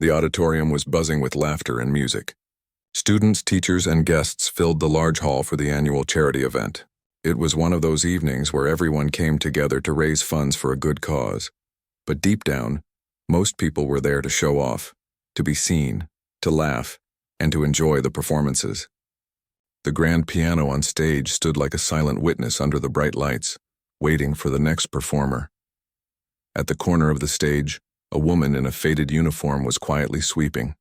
The auditorium was buzzing with laughter and music. Students, teachers, and guests filled the large hall for the annual charity event. It was one of those evenings where everyone came together to raise funds for a good cause. But deep down, most people were there to show off, to be seen, to laugh, and to enjoy the performances. The grand piano on stage stood like a silent witness under the bright lights, waiting for the next performer. At the corner of the stage, a woman in a faded uniform was quietly sweeping.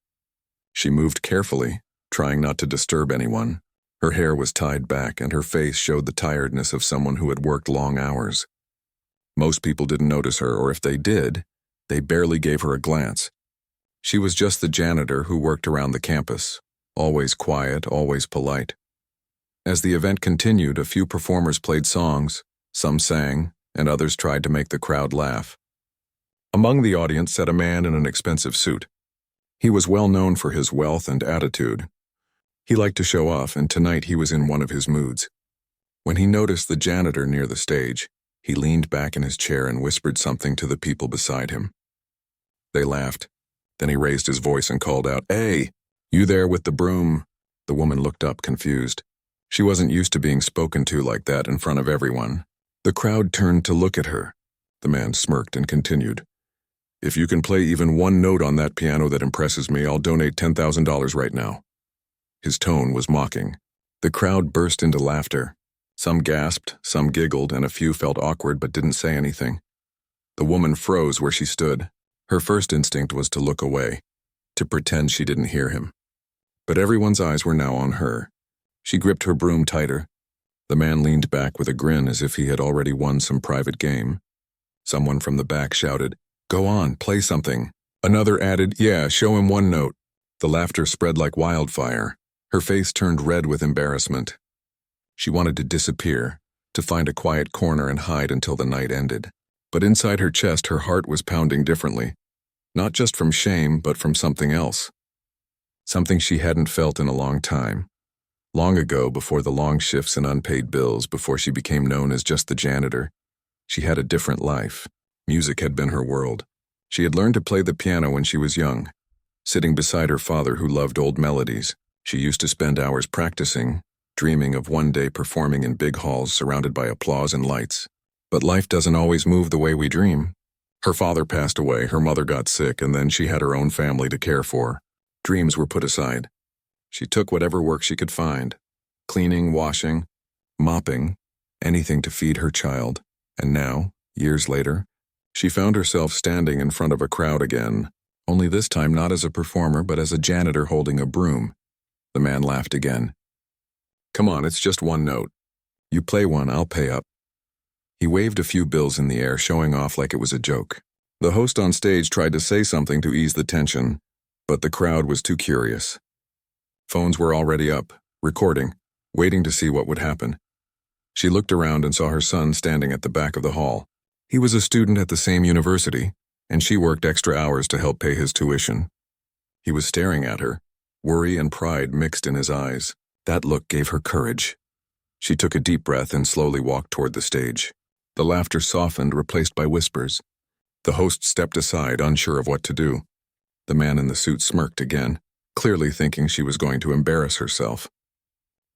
She moved carefully, trying not to disturb anyone. Her hair was tied back, and her face showed the tiredness of someone who had worked long hours. Most people didn't notice her, or if they did, they barely gave her a glance. She was just the janitor who worked around the campus, always quiet, always polite. As the event continued, a few performers played songs, some sang, and others tried to make the crowd laugh. Among the audience sat a man in an expensive suit. He was well known for his wealth and attitude. He liked to show off, and tonight he was in one of his moods. When he noticed the janitor near the stage, he leaned back in his chair and whispered something to the people beside him. They laughed. Then he raised his voice and called out, "Hey, you there with the broom?" The woman looked up, confused. She wasn't used to being spoken to like that in front of everyone. The crowd turned to look at her. The man smirked and continued, "If you can play even one note on that piano that impresses me, I'll donate $10,000 right now." His tone was mocking. The crowd burst into laughter. Some gasped, some giggled, and a few felt awkward but didn't say anything. The woman froze where she stood. Her first instinct was to look away, to pretend she didn't hear him. But everyone's eyes were now on her. She gripped her broom tighter. The man leaned back with a grin as if he had already won some private game. Someone from the back shouted, "Go on, play something." Another added, "Yeah, show him one note." The laughter spread like wildfire. Her face turned red with embarrassment. She wanted to disappear, to find a quiet corner and hide until the night ended. But inside her chest, her heart was pounding differently. Not just from shame, but from something else. Something she hadn't felt in a long time. Long ago, before the long shifts and unpaid bills, before she became known as just the janitor, she had a different life. Music had been her world. She had learned to play the piano when she was young. Sitting beside her father who loved old melodies, she used to spend hours practicing, dreaming of one day performing in big halls surrounded by applause and lights. But life doesn't always move the way we dream. Her father passed away, her mother got sick, and then she had her own family to care for. Dreams were put aside. She took whatever work she could find, cleaning, washing, mopping, anything to feed her child. And now, years later, she found herself standing in front of a crowd again, only this time not as a performer but as a janitor holding a broom. The man laughed again. "Come on, it's just one note. You play one, I'll pay up." He waved a few bills in the air, showing off like it was a joke. The host on stage tried to say something to ease the tension, but the crowd was too curious. Phones were already up, recording, waiting to see what would happen. She looked around and saw her son standing at the back of the hall. He was a student at the same university, and she worked extra hours to help pay his tuition. He was staring at her, worry and pride mixed in his eyes. That look gave her courage. She took a deep breath and slowly walked toward the stage. The laughter softened, replaced by whispers. The host stepped aside, unsure of what to do. The man in the suit smirked again, clearly thinking she was going to embarrass herself.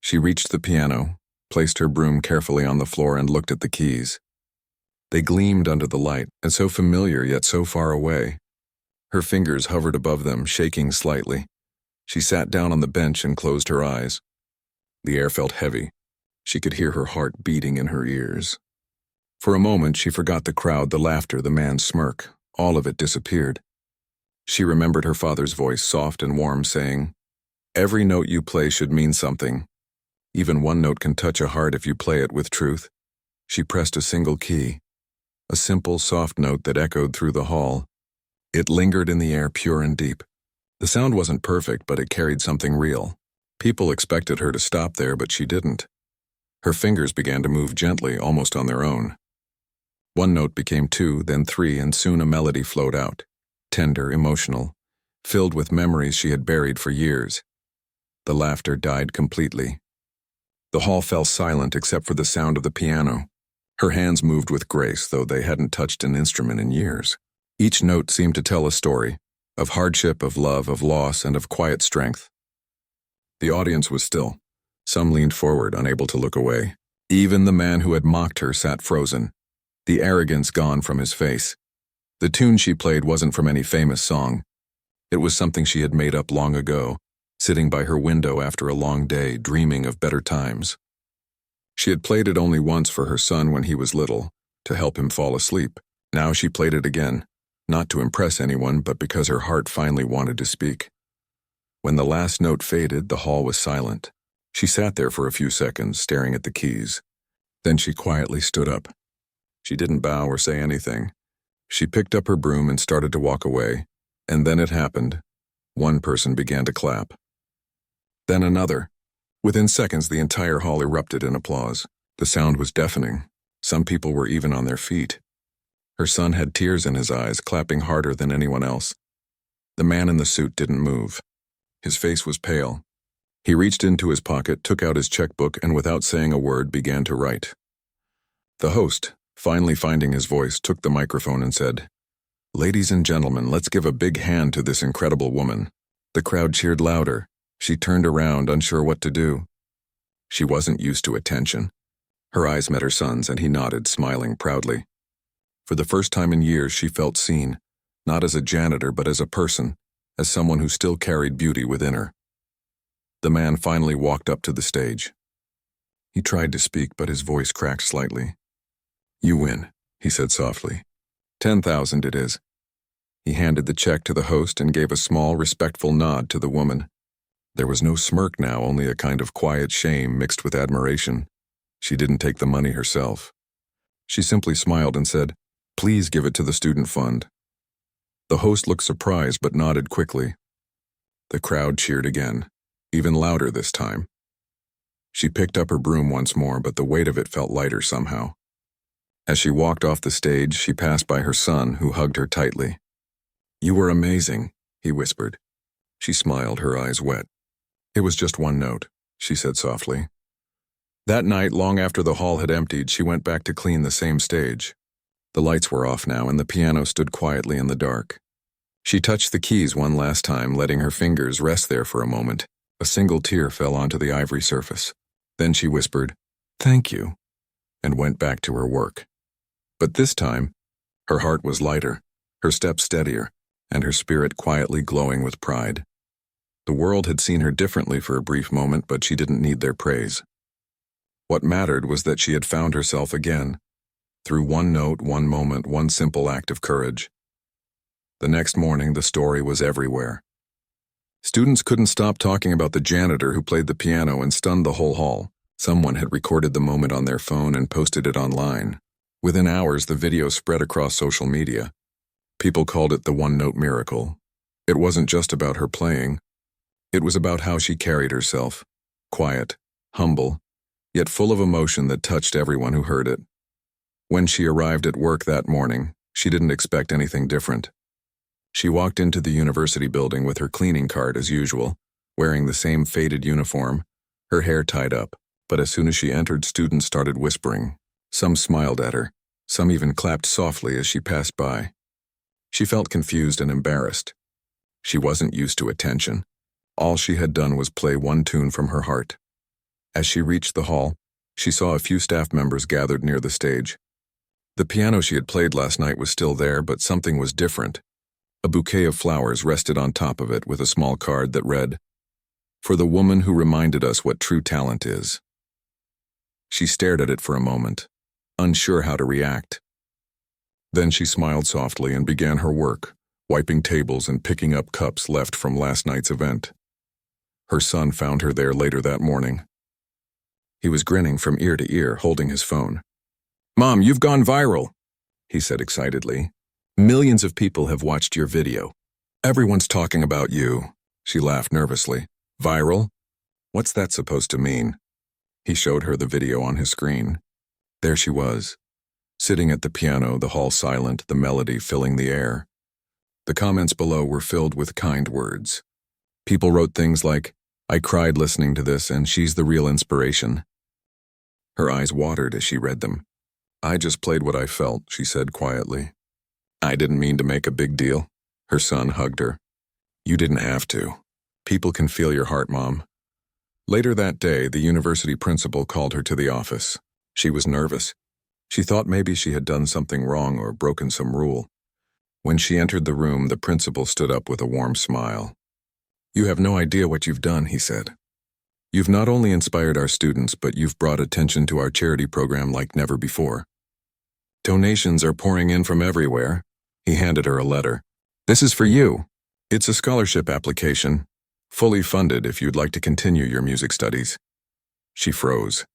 She reached the piano, placed her broom carefully on the floor, and looked at the keys. They gleamed under the light, and so familiar yet so far away. Her fingers hovered above them, shaking slightly. She sat down on the bench and closed her eyes. The air felt heavy. She could hear her heart beating in her ears. For a moment, she forgot the crowd, the laughter, the man's smirk. All of it disappeared. She remembered her father's voice, soft and warm, saying, "Every note you play should mean something. Even one note can touch a heart if you play it with truth." She pressed a single key, a simple, soft note that echoed through the hall. It lingered in the air, pure and deep. The sound wasn't perfect, but it carried something real. People expected her to stop there, but she didn't. Her fingers began to move gently, almost on their own. One note became two, then three, and soon a melody flowed out, tender, emotional, filled with memories she had buried for years. The laughter died completely. The hall fell silent except for the sound of the piano. Her hands moved with grace, though they hadn't touched an instrument in years. Each note seemed to tell a story, of hardship, of love, of loss, and of quiet strength. The audience was still. Some leaned forward, unable to look away. Even the man who had mocked her sat frozen, the arrogance gone from his face. The tune she played wasn't from any famous song. It was something she had made up long ago, sitting by her window after a long day, dreaming of better times. She had played it only once for her son when he was little, to help him fall asleep. Now she played it again, not to impress anyone, but because her heart finally wanted to speak. When the last note faded, the hall was silent. She sat there for a few seconds, staring at the keys. Then she quietly stood up. She didn't bow or say anything. She picked up her broom and started to walk away, and then it happened. One person began to clap. Then another. Within seconds, the entire hall erupted in applause. The sound was deafening. Some people were even on their feet. Her son had tears in his eyes, clapping harder than anyone else. The man in the suit didn't move. His face was pale. He reached into his pocket, took out his checkbook, and without saying a word, began to write. The host, finally finding his voice, took the microphone and said, "Ladies and gentlemen, let's give a big hand to this incredible woman." The crowd cheered louder. She turned around, unsure what to do. She wasn't used to attention. Her eyes met her son's, and he nodded, smiling proudly. For the first time in years, she felt seen, not as a janitor, but as a person, as someone who still carried beauty within her. The man finally walked up to the stage. He tried to speak, but his voice cracked slightly. "You win," he said softly. 10,000 it is." He handed the check to the host and gave a small, respectful nod to the woman. There was no smirk now, only a kind of quiet shame mixed with admiration. She didn't take the money herself. She simply smiled and said, "Please give it to the student fund." The host looked surprised but nodded quickly. The crowd cheered again, even louder this time. She picked up her broom once more, but the weight of it felt lighter somehow. As she walked off the stage, she passed by her son, who hugged her tightly. "You were amazing," he whispered. She smiled, her eyes wet. "It was just one note," she said softly. That night, long after the hall had emptied, she went back to clean the same stage. The lights were off now, and the piano stood quietly in the dark. She touched the keys one last time, letting her fingers rest there for a moment. A single tear fell onto the ivory surface. Then she whispered, "Thank you," and went back to her work. But this time, her heart was lighter, her steps steadier, and her spirit quietly glowing with pride. The world had seen her differently for a brief moment, but she didn't need their praise. What mattered was that she had found herself again, through one note, one moment, one simple act of courage. The next morning, the story was everywhere. Students couldn't stop talking about the janitor who played the piano and stunned the whole hall. Someone had recorded the moment on their phone and posted it online. Within hours, the video spread across social media. People called it the one-note miracle. It wasn't just about her playing. It was about how she carried herself, quiet, humble, yet full of emotion that touched everyone who heard it. When she arrived at work that morning, she didn't expect anything different. She walked into the university building with her cleaning cart as usual, wearing the same faded uniform, her hair tied up. But as soon as she entered, students started whispering. Some smiled at her, some even clapped softly as she passed by. She felt confused and embarrassed. She wasn't used to attention. All she had done was play one tune from her heart. As she reached the hall, she saw a few staff members gathered near the stage. The piano she had played last night was still there, but something was different. A bouquet of flowers rested on top of it with a small card that read, "For the woman who reminded us what true talent is." She stared at it for a moment, unsure how to react. Then she smiled softly and began her work, wiping tables and picking up cups left from last night's event. Her son found her there later that morning. He was grinning from ear to ear, holding his phone. "Mom, you've gone viral," he said excitedly. "Millions of people have watched your video. Everyone's talking about you." She laughed nervously. "Viral? What's that supposed to mean?" He showed her the video on his screen. There she was, sitting at the piano, the hall silent, the melody filling the air. The comments below were filled with kind words. People wrote things like, "I cried listening to this, and she's the real inspiration." Her eyes watered as she read them. "I just played what I felt," she said quietly. "I didn't mean to make a big deal." Her son hugged her. You didn't have to. People can feel your heart, Mom. Later that day, the university principal called her to the office. She was nervous. She thought maybe she had done something wrong or broken some rule. When she entered the room, the principal stood up with a warm smile. "You have no idea what you've done," he said. "You've not only inspired our students, but you've brought attention to our charity program like never before. Donations are pouring in from everywhere." He handed her a letter. "This is for you. It's a scholarship application, fully funded if you'd like to continue your music studies." She froze.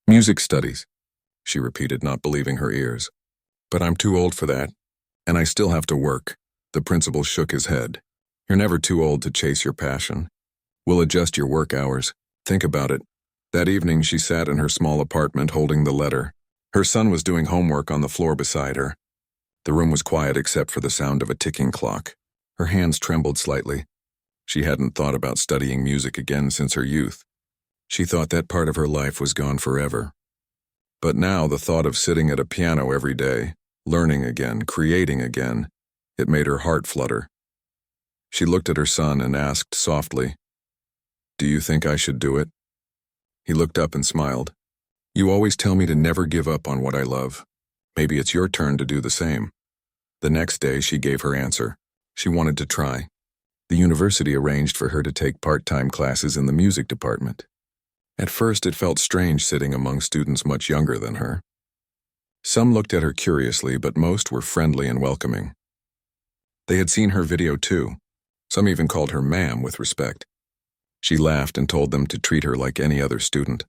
"Music studies," she repeated, not believing her ears. "But I'm too old for that, and I still have to work." The principal shook his head. "You're never too old to chase your passion. We'll adjust your work hours. Think about it." That evening, she sat in her small apartment holding the letter. Her son was doing homework on the floor beside her. The room was quiet except for the sound of a ticking clock. Her hands trembled slightly. She hadn't thought about studying music again since her youth. She thought that part of her life was gone forever. But now the thought of sitting at a piano every day, learning again, creating again, it made her heart flutter. She looked at her son and asked softly, "Do you think I should do it?" He looked up and smiled. "You always tell me to never give up on what I love. Maybe it's your turn to do the same." The next day, she gave her answer. She wanted to try. The university arranged for her to take part-time classes in the music department. At first, it felt strange sitting among students much younger than her. Some looked at her curiously, but most were friendly and welcoming. They had seen her video too. Some even called her ma'am with respect. She laughed and told them to treat her like any other student.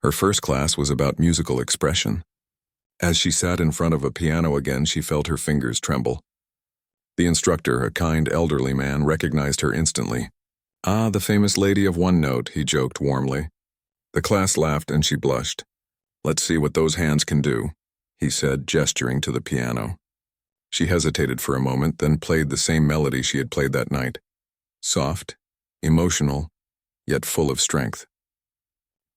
Her first class was about musical expression. As she sat in front of a piano again, she felt her fingers tremble. The instructor, a kind elderly man, recognized her instantly. "Ah, the famous lady of one note," he joked warmly. The class laughed and she blushed. "Let's see what those hands can do," he said, gesturing to the piano. She hesitated for a moment, then played the same melody she had played that night. Soft, emotional, yet full of strength.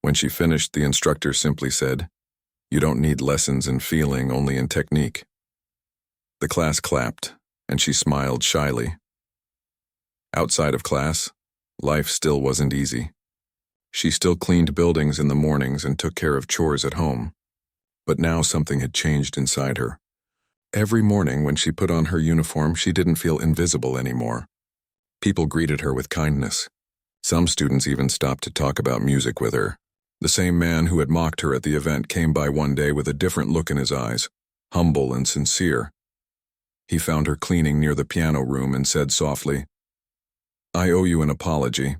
When she finished, the instructor simply said, "You don't need lessons in feeling, only in technique." The class clapped, and she smiled shyly. Outside of class, life still wasn't easy. She still cleaned buildings in the mornings and took care of chores at home. But now something had changed inside her. Every morning when she put on her uniform, she didn't feel invisible anymore. People greeted her with kindness. Some students even stopped to talk about music with her. The same man who had mocked her at the event came by one day with a different look in his eyes, humble and sincere. He found her cleaning near the piano room and said softly, "I owe you an apology.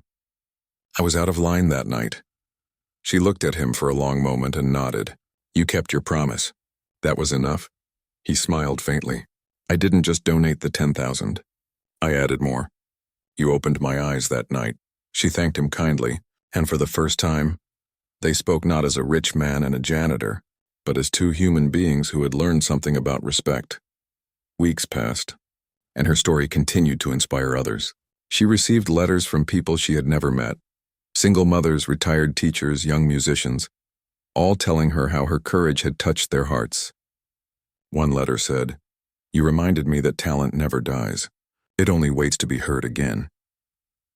I was out of line that night." She looked at him for a long moment and nodded. "You kept your promise. That was enough?" He smiled faintly. "I didn't just donate the 10,000. I added more. You opened my eyes that night." She thanked him kindly, and for the first time, they spoke not as a rich man and a janitor, but as two human beings who had learned something about respect. Weeks passed, and her story continued to inspire others. She received letters from people she had never met, single mothers, retired teachers, young musicians, all telling her how her courage had touched their hearts. One letter said, "You reminded me that talent never dies. It only waits to be heard again."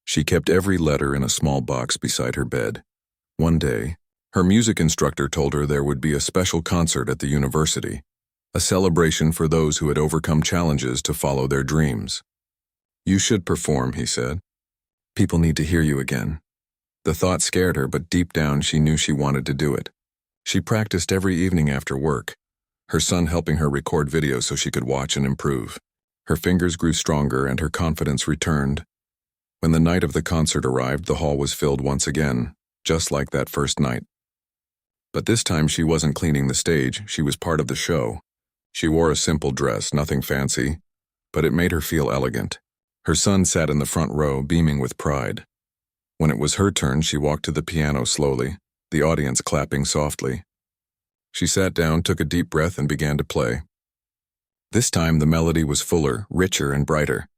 She kept every letter in a small box beside her bed. One day, her music instructor told her there would be a special concert at the university, a celebration for those who had overcome challenges to follow their dreams. "You should perform," he said. "People need to hear you again." The thought scared her, but deep down she knew she wanted to do it. She practiced every evening after work, her son helping her record videos so she could watch and improve. Her fingers grew stronger and her confidence returned. When the night of the concert arrived, the hall was filled once again, just like that first night. But this time she wasn't cleaning the stage, she was part of the show. She wore a simple dress, nothing fancy, but it made her feel elegant. Her son sat in the front row, beaming with pride. When it was her turn, she walked to the piano slowly, the audience clapping softly. She sat down, took a deep breath, and began to play. This time the melody was fuller, richer, and brighter.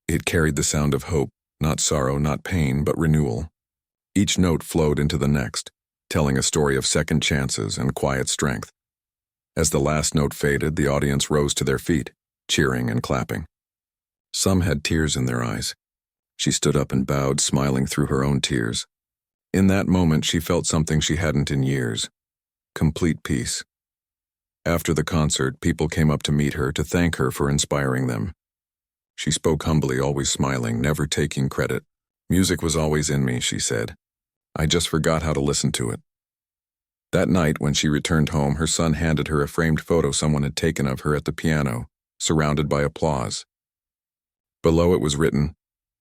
It carried the sound of hope, not sorrow, not pain, but renewal. Each note flowed into the next, telling a story of second chances and quiet strength. As the last note faded, the audience rose to their feet, cheering and clapping. Some had tears in their eyes. She stood up and bowed, smiling through her own tears. In that moment, she felt something she hadn't in years. Complete peace. After the concert, people came up to meet her to thank her for inspiring them. She spoke humbly, always smiling, never taking credit. Music was always in me, she said. I just forgot how to listen to it. That night, when she returned home, her son handed her a framed photo someone had taken of her at the piano, surrounded by applause. Below it was written,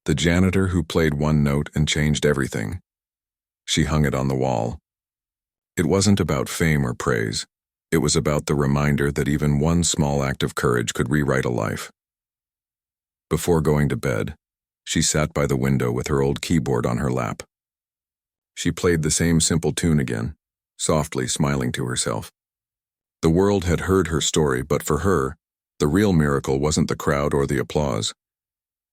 "The janitor who played one note and changed everything." She hung it on the wall. It wasn't about fame or praise. It was about the reminder that even one small act of courage could rewrite a life. Before going to bed, she sat by the window with her old keyboard on her lap. She played the same simple tune again, softly smiling to herself. The world had heard her story, but for her, the real miracle wasn't the crowd or the applause.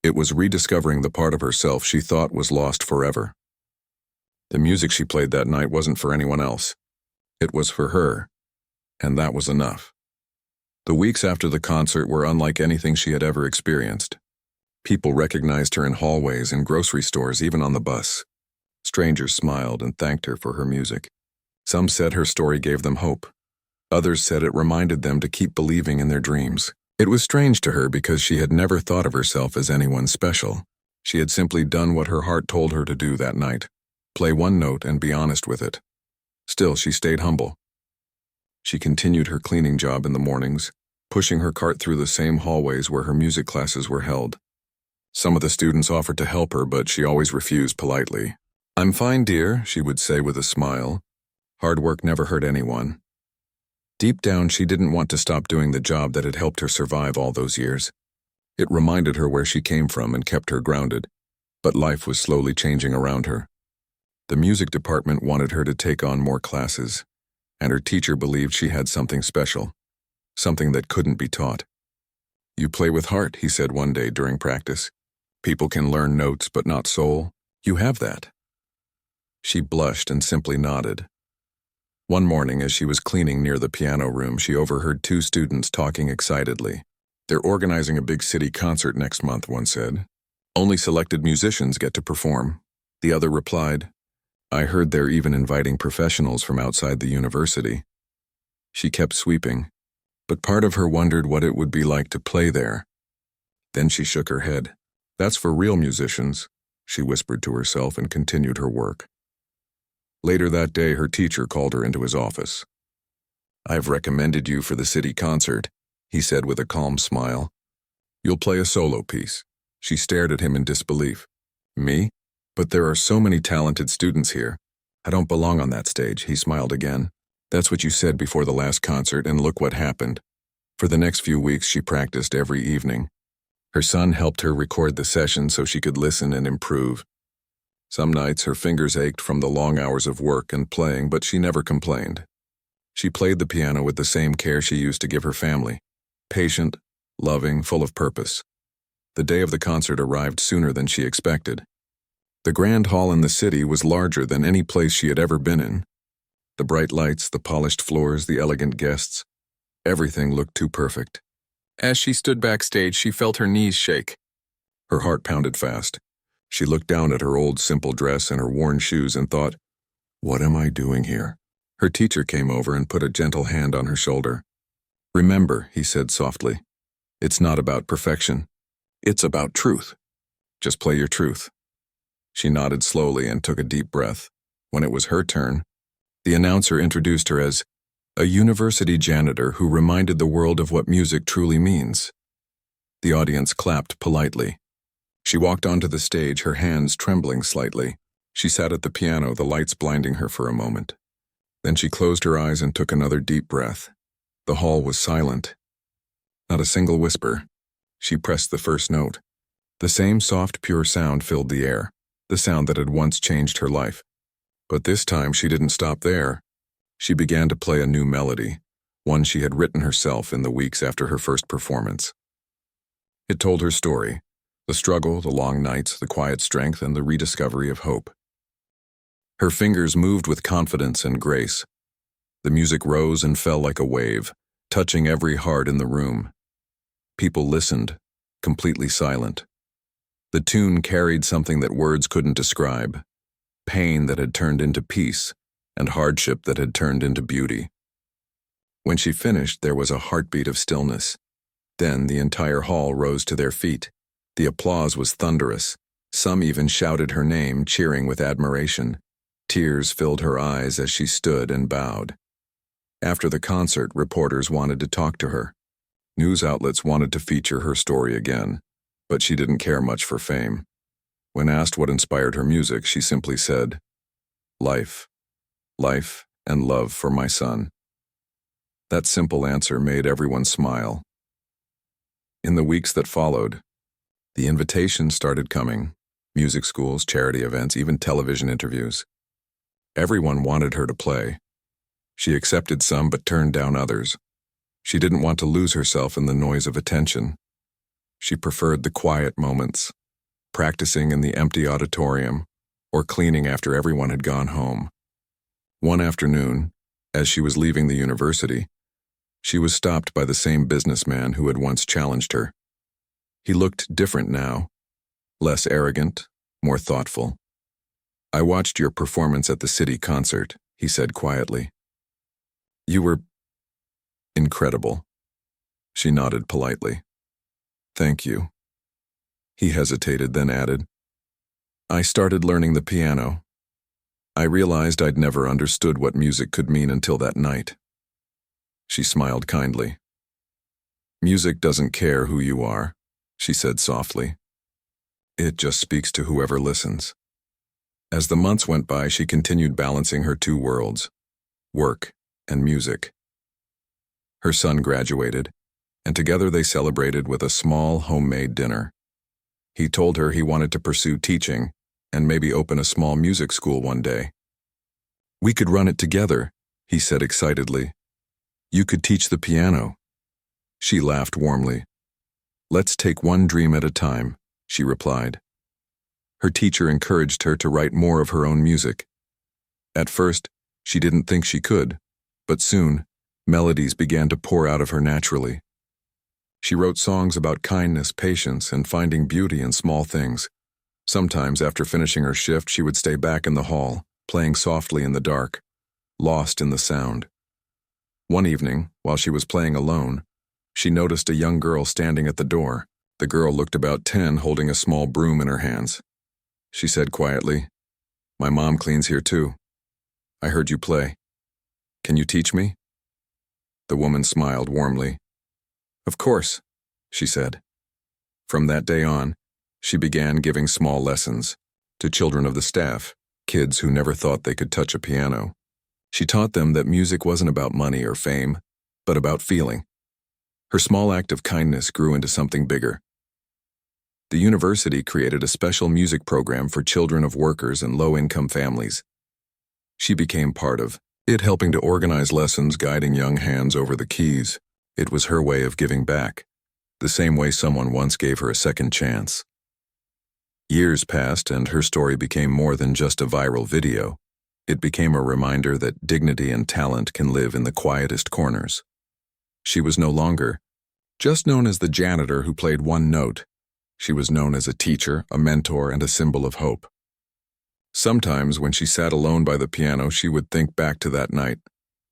It was rediscovering the part of herself she thought was lost forever. The music she played that night wasn't for anyone else. It was for her, and that was enough. The weeks after the concert were unlike anything she had ever experienced. People recognized her in hallways and grocery stores, even on the bus. Strangers smiled and thanked her for her music. Some said her story gave them hope. Others said it reminded them to keep believing in their dreams. It was strange to her because she had never thought of herself as anyone special. She had simply done what her heart told her to do that night. Play one note and be honest with it. Still, she stayed humble. She continued her cleaning job in the mornings, pushing her cart through the same hallways where her music classes were held. Some of the students offered to help her, but she always refused politely. "I'm fine, dear," she would say with a smile. Hard work never hurt anyone. Deep down, she didn't want to stop doing the job that had helped her survive all those years. It reminded her where she came from and kept her grounded. But life was slowly changing around her. The music department wanted her to take on more classes, and her teacher believed she had something special, something that couldn't be taught. "You play with heart," he said one day during practice. "People can learn notes but not soul. You have that." She blushed and simply nodded. One morning, as she was cleaning near the piano room, she overheard two students talking excitedly. "They're organizing a big city concert next month," one said. "Only selected musicians get to perform." The other replied, "I heard they're even inviting professionals from outside the university." She kept sweeping, but part of her wondered what it would be like to play there. Then she shook her head. "That's for real musicians," she whispered to herself and continued her work. Later that day, her teacher called her into his office. "I've recommended you for the city concert," he said with a calm smile. "You'll play a solo piece." She stared at him in disbelief. "Me? But there are so many talented students here. I don't belong on that stage," he smiled again. "That's what you said before the last concert, and look what happened." For the next few weeks, she practiced every evening. Her son helped her record the session so she could listen and improve. Some nights her fingers ached from the long hours of work and playing, but she never complained. She played the piano with the same care she used to give her family. Patient, loving, full of purpose. The day of the concert arrived sooner than she expected. The grand hall in the city was larger than any place she had ever been in. The bright lights, the polished floors, the elegant guests. Everything looked too perfect. As she stood backstage, she felt her knees shake. Her heart pounded fast. She looked down at her old simple dress and her worn shoes and thought, "What am I doing here?" Her teacher came over and put a gentle hand on her shoulder. "Remember," he said softly, "it's not about perfection. It's about truth. Just play your truth." She nodded slowly and took a deep breath. When it was her turn, the announcer introduced her as a university janitor who reminded the world of what music truly means. The audience clapped politely. She walked onto the stage, her hands trembling slightly. She sat at the piano, the lights blinding her for a moment. Then she closed her eyes and took another deep breath. The hall was silent. Not a single whisper. She pressed the first note. The same soft, pure sound filled the air, the sound that had once changed her life. But this time she didn't stop there. She began to play a new melody, one she had written herself in the weeks after her first performance. It told her story. The struggle, the long nights, the quiet strength, and the rediscovery of hope. Her fingers moved with confidence and grace. The music rose and fell like a wave, touching every heart in the room. People listened, completely silent. The tune carried something that words couldn't describe, pain that had turned into peace, and hardship that had turned into beauty. When she finished, there was a heartbeat of stillness. Then the entire hall rose to their feet. The applause was thunderous. Some even shouted her name, cheering with admiration. Tears filled her eyes as she stood and bowed. After the concert, reporters wanted to talk to her. News outlets wanted to feature her story again, but she didn't care much for fame. When asked what inspired her music, she simply said, "Life. Life and love for my son." That simple answer made everyone smile. In the weeks that followed, the invitations started coming. Music schools, charity events, even television interviews. Everyone wanted her to play. She accepted some but turned down others. She didn't want to lose herself in the noise of attention. She preferred the quiet moments, practicing in the empty auditorium or cleaning after everyone had gone home. One afternoon, as she was leaving the university, she was stopped by the same businessman who had once challenged her. He looked different now, less arrogant, more thoughtful. "I watched your performance at the city concert," he said quietly. "You were incredible." She nodded politely. "Thank you." He hesitated, then added, "I started learning the piano. I realized I'd never understood what music could mean until that night." She smiled kindly. "Music doesn't care who you are," she said softly. "It just speaks to whoever listens." As the months went by, she continued balancing her two worlds, work and music. Her son graduated, and together they celebrated with a small homemade dinner. He told her he wanted to pursue teaching and maybe open a small music school one day. "We could run it together," he said excitedly. "You could teach the piano." She laughed warmly. "Let's take one dream at a time," she replied. Her teacher encouraged her to write more of her own music. At first, she didn't think she could, but soon, melodies began to pour out of her naturally. She wrote songs about kindness, patience, and finding beauty in small things. Sometimes, after finishing her shift, she would stay back in the hall, playing softly in the dark, lost in the sound. One evening, while she was playing alone, she noticed a young girl standing at the door. The girl looked about 10, holding a small broom in her hands. She said quietly, "My mom cleans here too. I heard you play. Can you teach me?" The woman smiled warmly. "Of course," she said. From that day on, she began giving small lessons to children of the staff, kids who never thought they could touch a piano. She taught them that music wasn't about money or fame, but about feeling. Her small act of kindness grew into something bigger. The university created a special music program for children of workers and low-income families. She became part of it, helping to organize lessons, guiding young hands over the keys. It was her way of giving back, the same way someone once gave her a second chance. Years passed, and her story became more than just a viral video. It became a reminder that dignity and talent can live in the quietest corners. She was no longer just known as the janitor who played one note. She was known as a teacher, a mentor, and a symbol of hope. Sometimes, when she sat alone by the piano, she would think back to that night,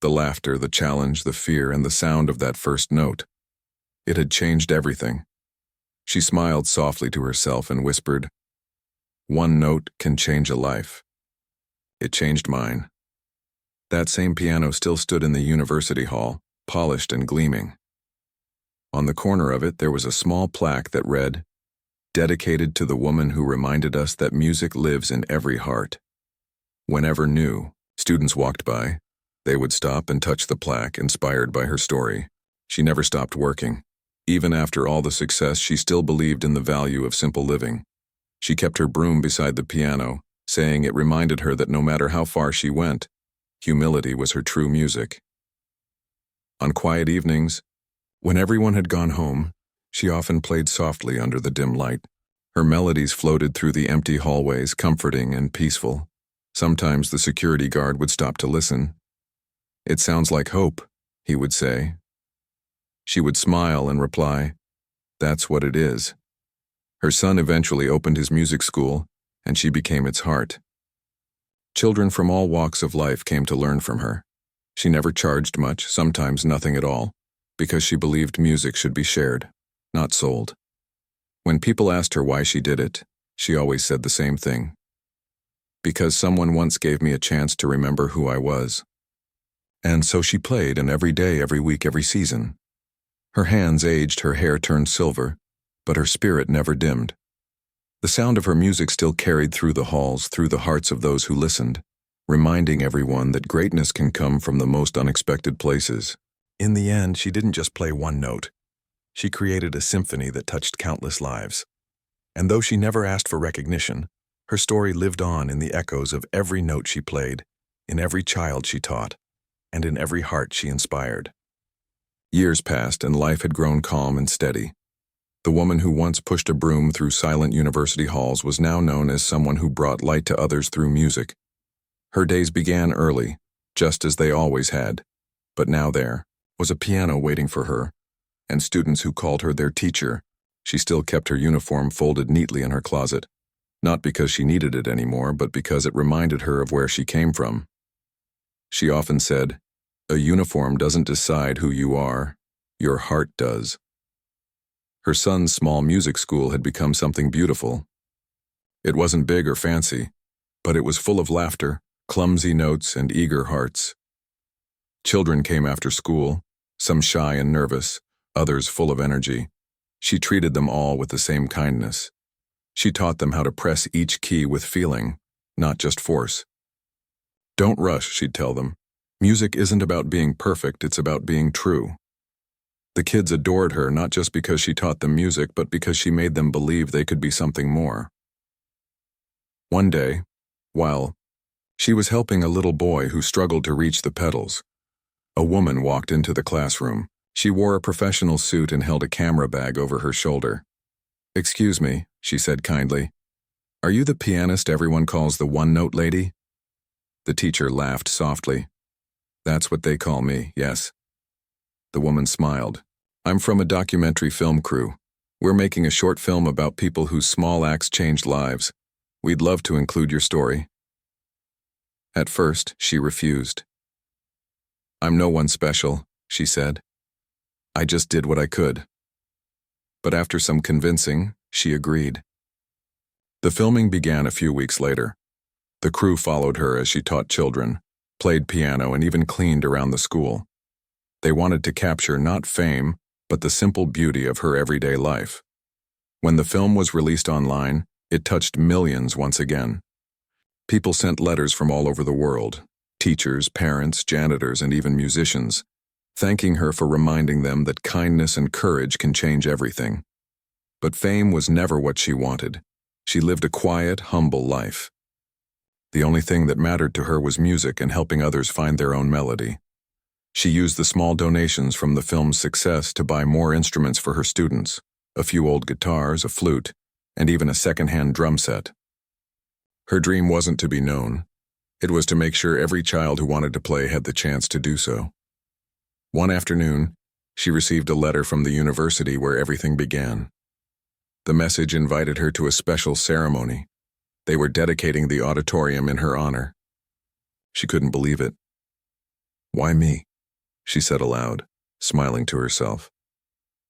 the laughter, the challenge, the fear, and the sound of that first note. It had changed everything. She smiled softly to herself and whispered, "One note can change a life." It changed mine. That same piano still stood in the university hall, polished and gleaming. On the corner of it, there was a small plaque that read, "Dedicated to the woman who reminded us that music lives in every heart." Whenever new students walked by, they would stop and touch the plaque, inspired by her story. She never stopped working. Even after all the success, she still believed in the value of simple living. She kept her broom beside the piano, saying it reminded her that no matter how far she went, humility was her true music. On quiet evenings, when everyone had gone home, she often played softly under the dim light. Her melodies floated through the empty hallways, comforting and peaceful. Sometimes the security guard would stop to listen. "It sounds like hope," he would say. She would smile and reply, "That's what it is." Her son eventually opened his music school, and she became its heart. Children from all walks of life came to learn from her. She never charged much, sometimes nothing at all, because she believed music should be shared, not sold. When people asked her why she did it, she always said the same thing. Because someone once gave me a chance to remember who I was. And so she played, and every day, every week, every season. Her hands aged, her hair turned silver, but her spirit never dimmed. The sound of her music still carried through the halls, through the hearts of those who listened, reminding everyone that greatness can come from the most unexpected places. In the end, she didn't just play one note. She created a symphony that touched countless lives. And though she never asked for recognition, her story lived on in the echoes of every note she played, in every child she taught, and in every heart she inspired. Years passed, and life had grown calm and steady. The woman who once pushed a broom through silent university halls was now known as someone who brought light to others through music. Her days began early, just as they always had, but now there was a piano waiting for her, and students who called her their teacher. She still kept her uniform folded neatly in her closet, not because she needed it anymore, but because it reminded her of where she came from. She often said, "A uniform doesn't decide who you are, your heart does." Her son's small music school had become something beautiful. It wasn't big or fancy, but it was full of laughter, clumsy notes, and eager hearts. Children came after school, some shy and nervous, others full of energy. She treated them all with the same kindness. She taught them how to press each key with feeling, not just force. "Don't rush," she'd tell them. "Music isn't about being perfect, it's about being true." The kids adored her not just because she taught them music, but because she made them believe they could be something more. One day, while she was helping a little boy who struggled to reach the pedals, a woman walked into the classroom. She wore a professional suit and held a camera bag over her shoulder. "Excuse me," she said kindly. "Are you the pianist everyone calls the one-note lady?" The teacher laughed softly. "That's what they call me, yes." The woman smiled. "I'm from a documentary film crew. We're making a short film about people whose small acts changed lives. We'd love to include your story." At first, she refused. "I'm no one special," she said. "I just did what I could." But after some convincing, she agreed. The filming began a few weeks later. The crew followed her as she taught children, played piano, and even cleaned around the school. They wanted to capture not fame, but the simple beauty of her everyday life. When the film was released online, it touched millions once again. People sent letters from all over the world, teachers, parents, janitors, and even musicians, thanking her for reminding them that kindness and courage can change everything. But fame was never what she wanted. She lived a quiet, humble life. The only thing that mattered to her was music and helping others find their own melody. She used the small donations from the film's success to buy more instruments for her students, a few old guitars, a flute, and even a second-hand drum set. Her dream wasn't to be known. It was to make sure every child who wanted to play had the chance to do so. One afternoon, she received a letter from the university where everything began. The message invited her to a special ceremony. They were dedicating the auditorium in her honor. She couldn't believe it. "Why me?" she said aloud, smiling to herself.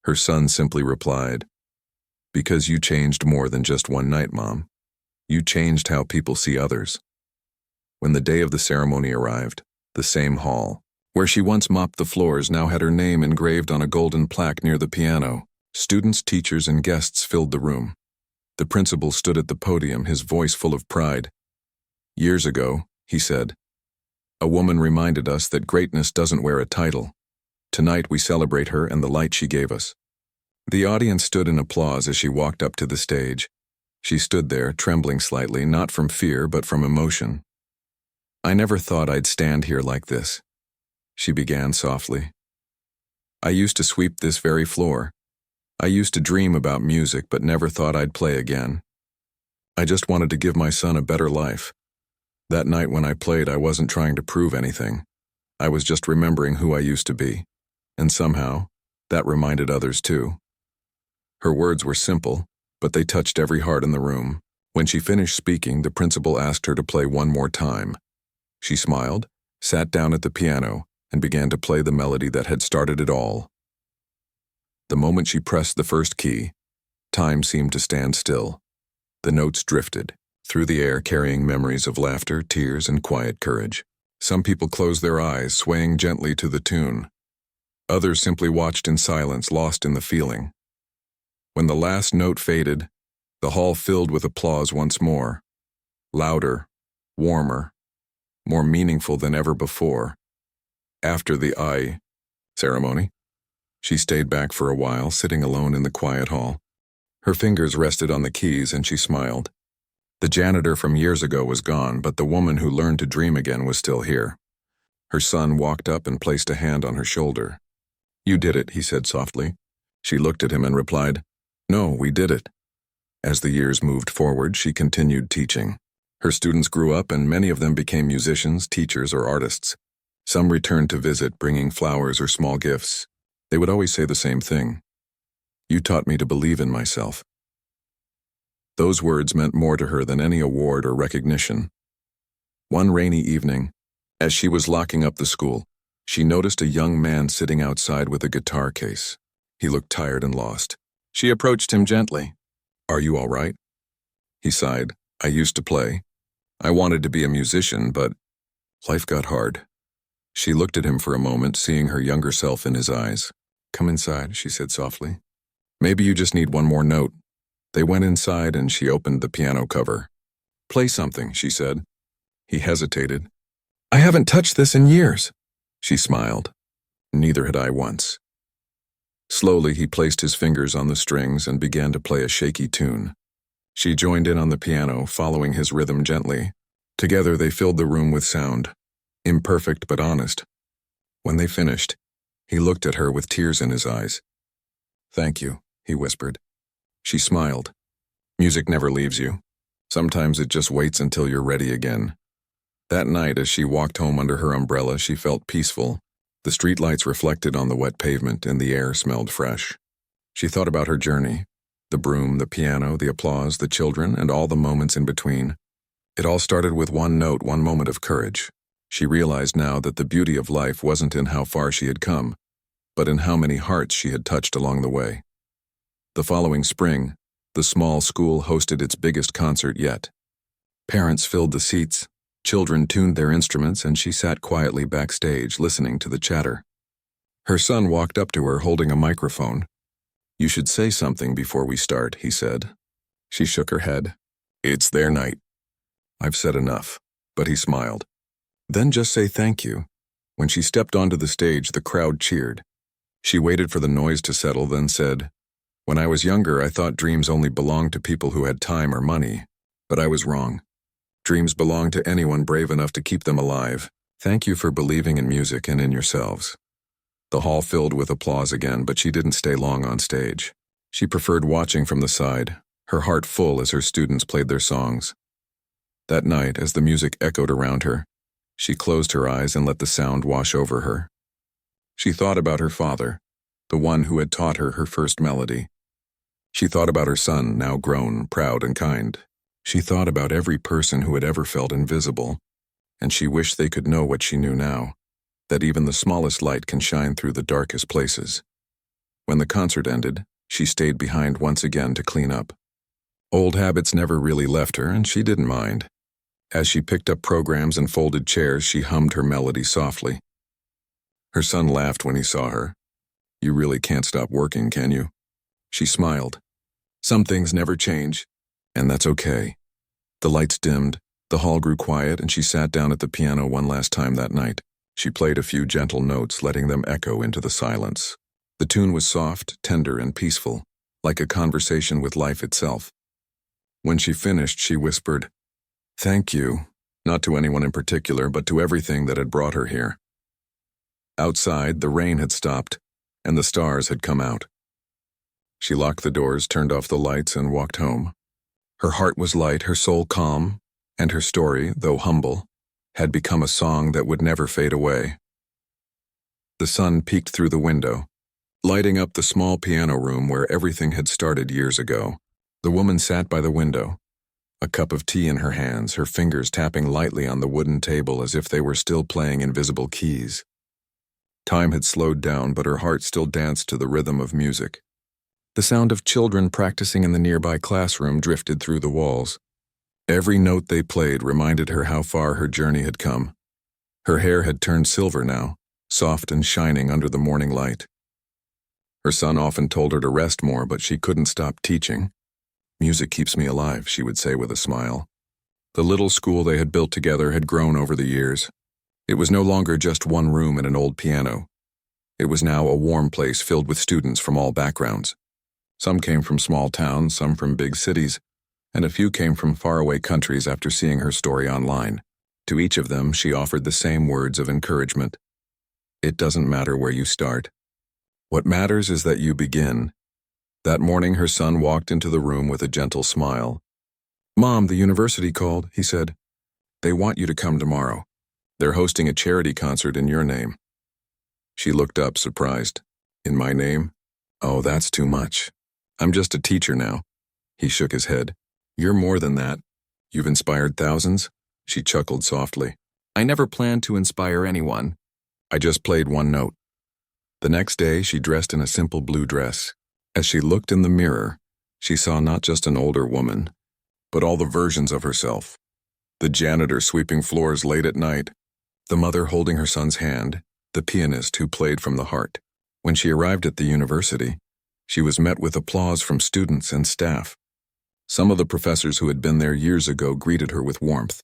Her son simply replied, "Because you changed more than just one night, Mom. You changed how people see others." When the day of the ceremony arrived, the same hall, where she once mopped the floors, now had her name engraved on a golden plaque near the piano. Students, teachers, and guests filled the room. The principal stood at the podium, his voice full of pride. "Years ago," he said, "a woman reminded us that greatness doesn't wear a title. Tonight we celebrate her and the light she gave us." The audience stood in applause as she walked up to the stage. She stood there, trembling slightly, not from fear but from emotion. "I never thought I'd stand here like this," she began softly. "I used to sweep this very floor. I used to dream about music but never thought I'd play again. I just wanted to give my son a better life. That night when I played, I wasn't trying to prove anything. I was just remembering who I used to be. And somehow, that reminded others too." Her words were simple, but they touched every heart in the room. When she finished speaking, the principal asked her to play one more time. She smiled, sat down at the piano, and began to play the melody that had started it all. The moment she pressed the first key, time seemed to stand still. The notes drifted through the air, carrying memories of laughter, tears, and quiet courage. Some people closed their eyes, swaying gently to the tune. Others simply watched in silence, lost in the feeling. When the last note faded, the hall filled with applause once more. Louder, warmer, more meaningful than ever before. After the I ceremony, she stayed back for a while, sitting alone in the quiet hall. Her fingers rested on the keys and she smiled. The janitor from years ago was gone, but the woman who learned to dream again was still here. Her son walked up and placed a hand on her shoulder. "You did it," he said softly. She looked at him and replied, "No, we did it." As the years moved forward, she continued teaching. Her students grew up and many of them became musicians, teachers, or artists. Some returned to visit, bringing flowers or small gifts. They would always say the same thing: "You taught me to believe in myself." Those words meant more to her than any award or recognition. One rainy evening, as she was locking up the school, she noticed a young man sitting outside with a guitar case. He looked tired and lost. She approached him gently. "Are you all right?" He sighed. "I used to play. I wanted to be a musician, but life got hard." She looked at him for a moment, seeing her younger self in his eyes. "Come inside," she said softly. "Maybe you just need one more note." They went inside and she opened the piano cover. "Play something," she said. He hesitated. "I haven't touched this in years." She smiled. "Neither had I once." Slowly, he placed his fingers on the strings and began to play a shaky tune. She joined in on the piano, following his rhythm gently. Together, they filled the room with sound, imperfect but honest. When they finished, he looked at her with tears in his eyes. "Thank you," he whispered. She smiled. "Music never leaves you. Sometimes it just waits until you're ready again." That night, as she walked home under her umbrella, she felt peaceful. The streetlights reflected on the wet pavement and the air smelled fresh. She thought about her journey, the broom, the piano, the applause, the children, and all the moments in between. It all started with one note, one moment of courage. She realized now that the beauty of life wasn't in how far she had come, but in how many hearts she had touched along the way. The following spring, the small school hosted its biggest concert yet. Parents filled the seats. Children tuned their instruments, and she sat quietly backstage, listening to the chatter. Her son walked up to her, holding a microphone. "You should say something before we start," he said. She shook her head. "It's their night." "I've said enough," but he smiled. "Then just say thank you." When she stepped onto the stage, the crowd cheered. She waited for the noise to settle, then said, "When I was younger, I thought dreams only belonged to people who had time or money, but I was wrong. Dreams belong to anyone brave enough to keep them alive. Thank you for believing in music and in yourselves." The hall filled with applause again, but she didn't stay long on stage. She preferred watching from the side, her heart full as her students played their songs. That night, as the music echoed around her, she closed her eyes and let the sound wash over her. She thought about her father, the one who had taught her her first melody. She thought about her son, now grown, proud and kind. She thought about every person who had ever felt invisible, and she wished they could know what she knew now, that even the smallest light can shine through the darkest places. When the concert ended, she stayed behind once again to clean up. Old habits never really left her, and she didn't mind. As she picked up programs and folded chairs, she hummed her melody softly. Her son laughed when he saw her. "You really can't stop working, can you?" She smiled. "Some things never change, and that's okay." The lights dimmed, the hall grew quiet, and she sat down at the piano one last time that night. She played a few gentle notes, letting them echo into the silence. The tune was soft, tender, and peaceful, like a conversation with life itself. When she finished, she whispered, "Thank you," not to anyone in particular, but to everything that had brought her here. Outside, the rain had stopped, and the stars had come out. She locked the doors, turned off the lights, and walked home. Her heart was light, her soul calm, and her story, though humble, had become a song that would never fade away. The sun peeked through the window, lighting up the small piano room where everything had started years ago. The woman sat by the window, a cup of tea in her hands, her fingers tapping lightly on the wooden table as if they were still playing invisible keys. Time had slowed down, but her heart still danced to the rhythm of music. The sound of children practicing in the nearby classroom drifted through the walls. Every note they played reminded her how far her journey had come. Her hair had turned silver now, soft and shining under the morning light. Her son often told her to rest more, but she couldn't stop teaching. "Music keeps me alive," she would say with a smile. The little school they had built together had grown over the years. It was no longer just one room and an old piano. It was now a warm place filled with students from all backgrounds. Some came from small towns, some from big cities, and a few came from faraway countries after seeing her story online. To each of them, she offered the same words of encouragement. It doesn't matter where you start. What matters is that you begin. That morning, her son walked into the room with a gentle smile. "Mom, the university called," he said. "They want you to come tomorrow. They're hosting a charity concert in your name." She looked up, surprised. "In my name? Oh, that's too much. I'm just a teacher now." He shook his head. "You're more than that. You've inspired thousands?" She chuckled softly. "I never planned to inspire anyone. I just played one note." The next day, she dressed in a simple blue dress. As she looked in the mirror, she saw not just an older woman, but all the versions of herself. The janitor sweeping floors late at night, the mother holding her son's hand, the pianist who played from the heart. When she arrived at the university, she was met with applause from students and staff. Some of the professors who had been there years ago greeted her with warmth.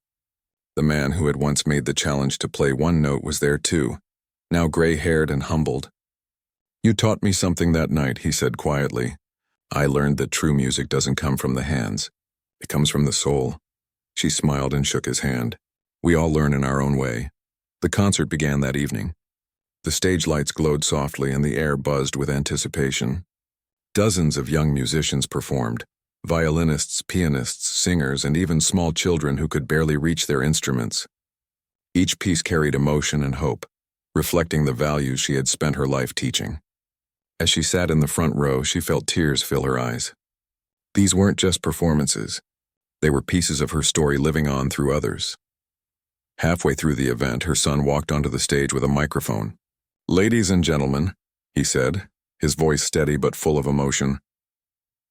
The man who had once made the challenge to play one note was there too, now gray-haired and humbled. "You taught me something that night," he said quietly. "I learned that true music doesn't come from the hands. It comes from the soul." She smiled and shook his hand. "We all learn in our own way." The concert began that evening. The stage lights glowed softly and the air buzzed with anticipation. Dozens of young musicians performed. Violinists, pianists, singers, and even small children who could barely reach their instruments. Each piece carried emotion and hope, reflecting the values she had spent her life teaching. As she sat in the front row, she felt tears fill her eyes. These weren't just performances. They were pieces of her story living on through others. Halfway through the event, her son walked onto the stage with a microphone. "Ladies and gentlemen," he said, his voice steady but full of emotion.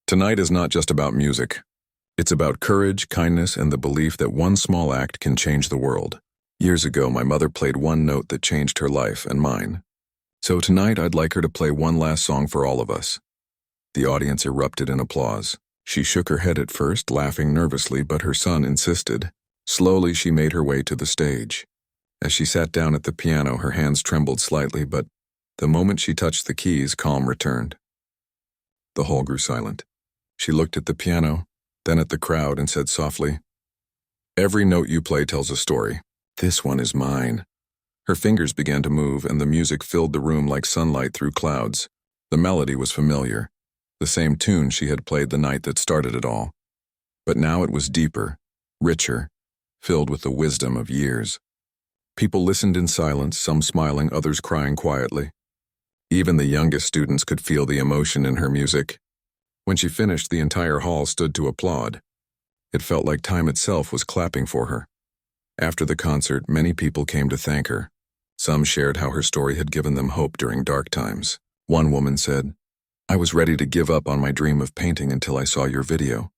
"Tonight is not just about music. It's about courage, kindness, and the belief that one small act can change the world. Years ago, my mother played one note that changed her life and mine. So tonight, I'd like her to play one last song for all of us." The audience erupted in applause. She shook her head at first, laughing nervously, but her son insisted. Slowly, she made her way to the stage. As she sat down at the piano, her hands trembled slightly, but the moment she touched the keys, calm returned. The hall grew silent. She looked at the piano, then at the crowd, and said softly, "Every note you play tells a story. This one is mine." Her fingers began to move, and the music filled the room like sunlight through clouds. The melody was familiar, the same tune she had played the night that started it all. But now it was deeper, richer, filled with the wisdom of years. People listened in silence, some smiling, others crying quietly. Even the youngest students could feel the emotion in her music. When she finished, the entire hall stood to applaud. It felt like time itself was clapping for her. After the concert, many people came to thank her. Some shared how her story had given them hope during dark times. One woman said, "I was ready to give up on my dream of painting until I saw your video.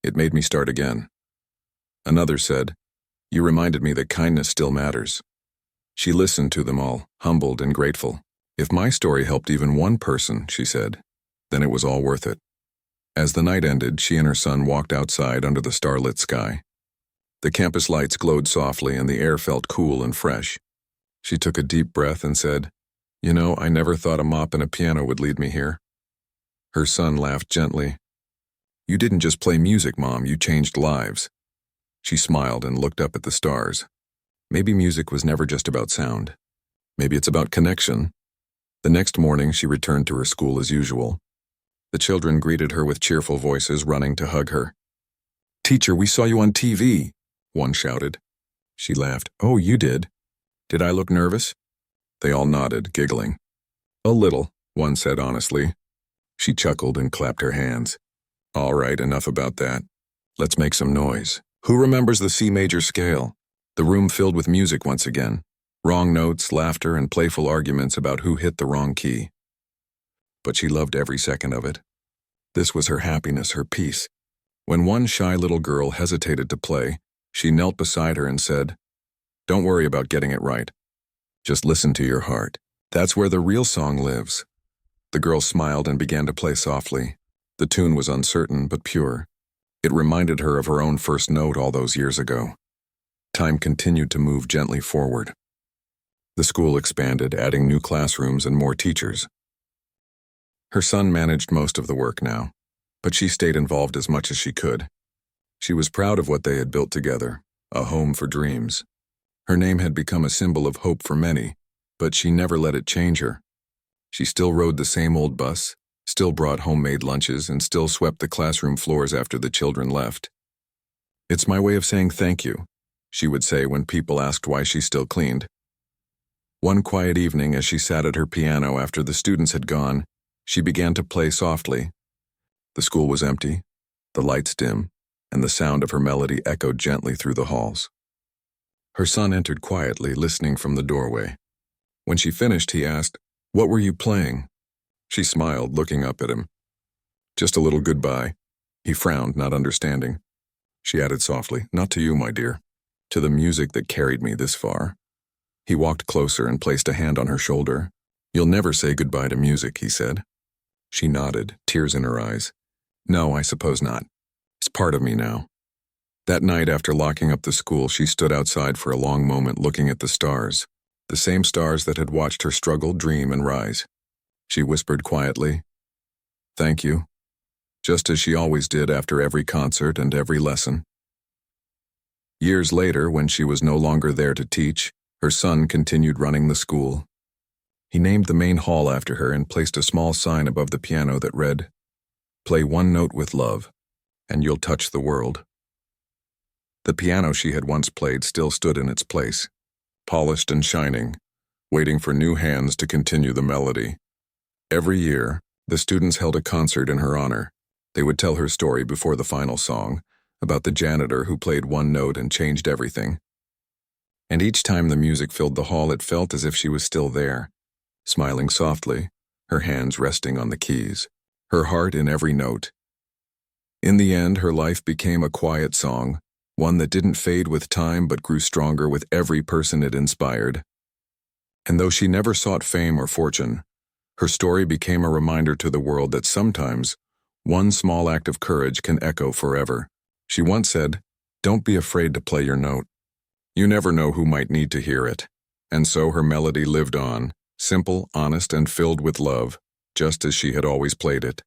It made me start again." Another said, "You reminded me that kindness still matters." She listened to them all, humbled and grateful. "If my story helped even one person," she said, "then it was all worth it." As the night ended, she and her son walked outside under the starlit sky. The campus lights glowed softly and the air felt cool and fresh. She took a deep breath and said, "You know, I never thought a mop and a piano would lead me here." Her son laughed gently. "You didn't just play music, Mom, you changed lives." She smiled and looked up at the stars. Maybe music was never just about sound. Maybe it's about connection. The next morning, she returned to her school as usual. The children greeted her with cheerful voices, running to hug her. "Teacher, we saw you on TV," one shouted. She laughed. "Oh, you did? Did I look nervous?" They all nodded, giggling. "A little," one said honestly. She chuckled and clapped her hands. All right, enough about that. Let's make some noise. Who remembers the C major scale? The room filled with music once again. Wrong notes, laughter, and playful arguments about who hit the wrong key. But she loved every second of it. This was her happiness, her peace. When one shy little girl hesitated to play, she knelt beside her and said, "Don't worry about getting it right. Just listen to your heart. That's where the real song lives." The girl smiled and began to play softly. The tune was uncertain but pure. It reminded her of her own first note all those years ago. Time continued to move gently forward. The school expanded, adding new classrooms and more teachers. Her son managed most of the work now, but she stayed involved as much as she could. She was proud of what they had built together, a home for dreams. Her name had become a symbol of hope for many, but she never let it change her. She still rode the same old bus, still brought homemade lunches, and still swept the classroom floors after the children left. "It's my way of saying thank you," she would say when people asked why she still cleaned. One quiet evening, as she sat at her piano after the students had gone, she began to play softly. The school was empty, the lights dim, and the sound of her melody echoed gently through the halls. Her son entered quietly, listening from the doorway. When she finished, he asked, "What were you playing?" She smiled, looking up at him. "Just a little goodbye." He frowned, not understanding. She added softly, "Not to you, my dear. To the music that carried me this far." He walked closer and placed a hand on her shoulder. "You'll never say goodbye to music," he said. She nodded, tears in her eyes. "No, I suppose not. It's part of me now." That night, after locking up the school, she stood outside for a long moment looking at the stars, the same stars that had watched her struggle, dream, and rise. She whispered quietly, "Thank you," just as she always did after every concert and every lesson. Years later, when she was no longer there to teach, her son continued running the school. He named the main hall after her and placed a small sign above the piano that read, "Play one note with love, and you'll touch the world." The piano she had once played still stood in its place, polished and shining, waiting for new hands to continue the melody. Every year, the students held a concert in her honor. They would tell her story before the final song, about the janitor who played one note and changed everything. And each time the music filled the hall, it felt as if she was still there, smiling softly, her hands resting on the keys, her heart in every note. In the end, her life became a quiet song, one that didn't fade with time but grew stronger with every person it inspired. And though she never sought fame or fortune, her story became a reminder to the world that sometimes one small act of courage can echo forever. She once said, "Don't be afraid to play your note. You never know who might need to hear it." And so her melody lived on, simple, honest, and filled with love, just as she had always played it.